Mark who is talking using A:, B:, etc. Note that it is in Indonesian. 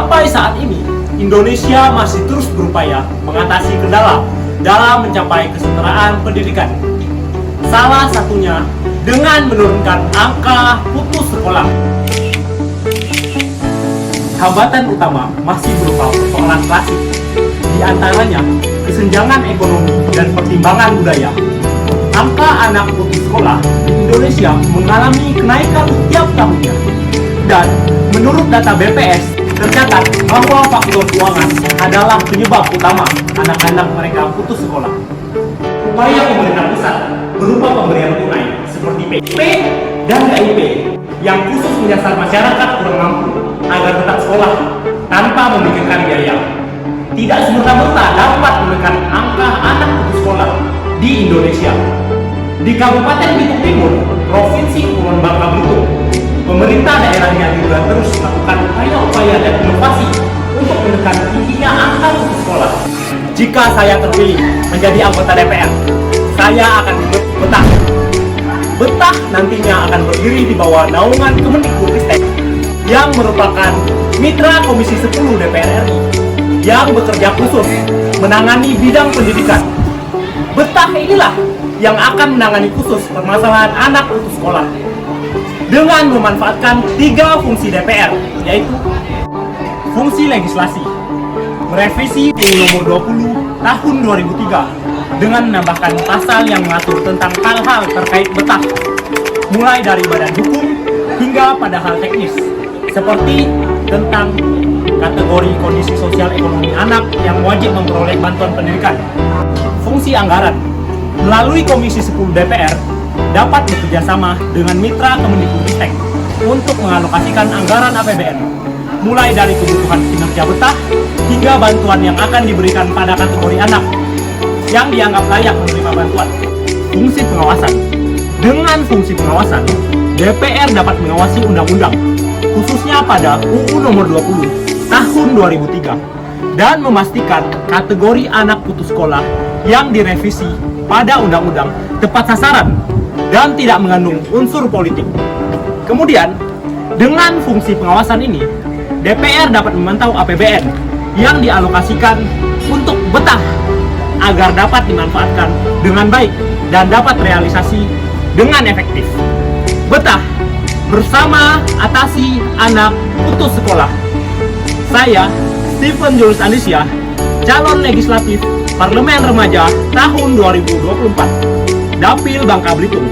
A: Sampai saat ini, Indonesia masih terus berupaya mengatasi kendala dalam mencapai kesetaraan pendidikan. Salah satunya dengan menurunkan angka putus sekolah. Hambatan utama masih berupa persoalan klasik, di antaranya kesenjangan ekonomi dan pertimbangan budaya. Angka anak putus sekolah di Indonesia mengalami kenaikan tiap tahunnya. Dan menurut data BPS, tercatat bahwa faktor keuangan adalah penyebab utama anak-anak mereka putus sekolah. Upaya pemerintah pusat berupa pemberian tunai seperti PP dan KIP yang khusus menyasar masyarakat kurang mampu agar tetap sekolah tanpa memikirkan biaya, tidak semerta-merta dapat menekan angka anak putus sekolah di Indonesia. Di Kabupaten Bitung Timur, Provinsi Kepulauan Bangka Belitung, pemerintah daerahnya juga terus melakukan upaya-upaya dan inovasi untuk menekan tingginya angka putus sekolah. Jika saya terpilih menjadi anggota DPR, saya akan membentuk Betah. Betah nantinya akan berdiri di bawah naungan Kemendikbudristek yang merupakan mitra Komisi 10 DPR RI yang bekerja khusus menangani bidang pendidikan. Betah inilah yang akan menangani khusus permasalahan anak putus sekolah dengan memanfaatkan 3 fungsi DPR, yaitu fungsi legislasi, merevisi UU Nomor 20 Tahun 2003 dengan menambahkan pasal yang mengatur tentang hal-hal terkait Betah, mulai dari badan hukum hingga pada hal teknis, seperti tentang kategori kondisi sosial ekonomi anak yang wajib memperoleh bantuan pendidikan. Fungsi anggaran, melalui Komisi 10 DPR, dapat bekerjasama dengan mitra Kemendikbudristek untuk mengalokasikan anggaran APBN, mulai dari kebutuhan kinerja Betah hingga bantuan yang akan diberikan pada kategori anak yang dianggap layak menerima bantuan. Fungsi pengawasan, dengan fungsi pengawasan, DPR dapat mengawasi undang-undang, khususnya pada UU Nomor 20 Tahun 2003, dan memastikan kategori anak putus sekolah yang direvisi pada undang-undang tepat sasaran dan tidak mengandung unsur politik. Kemudian, dengan fungsi pengawasan ini, DPR dapat memantau APBN yang dialokasikan untuk Betah agar dapat dimanfaatkan dengan baik dan dapat realisasi dengan efektif. Betah, bersama atasi anak putus sekolah. Saya, Stephen Julius Andisya, calon legislatif Parlemen Remaja tahun 2024, Dapil Bangka Belitung.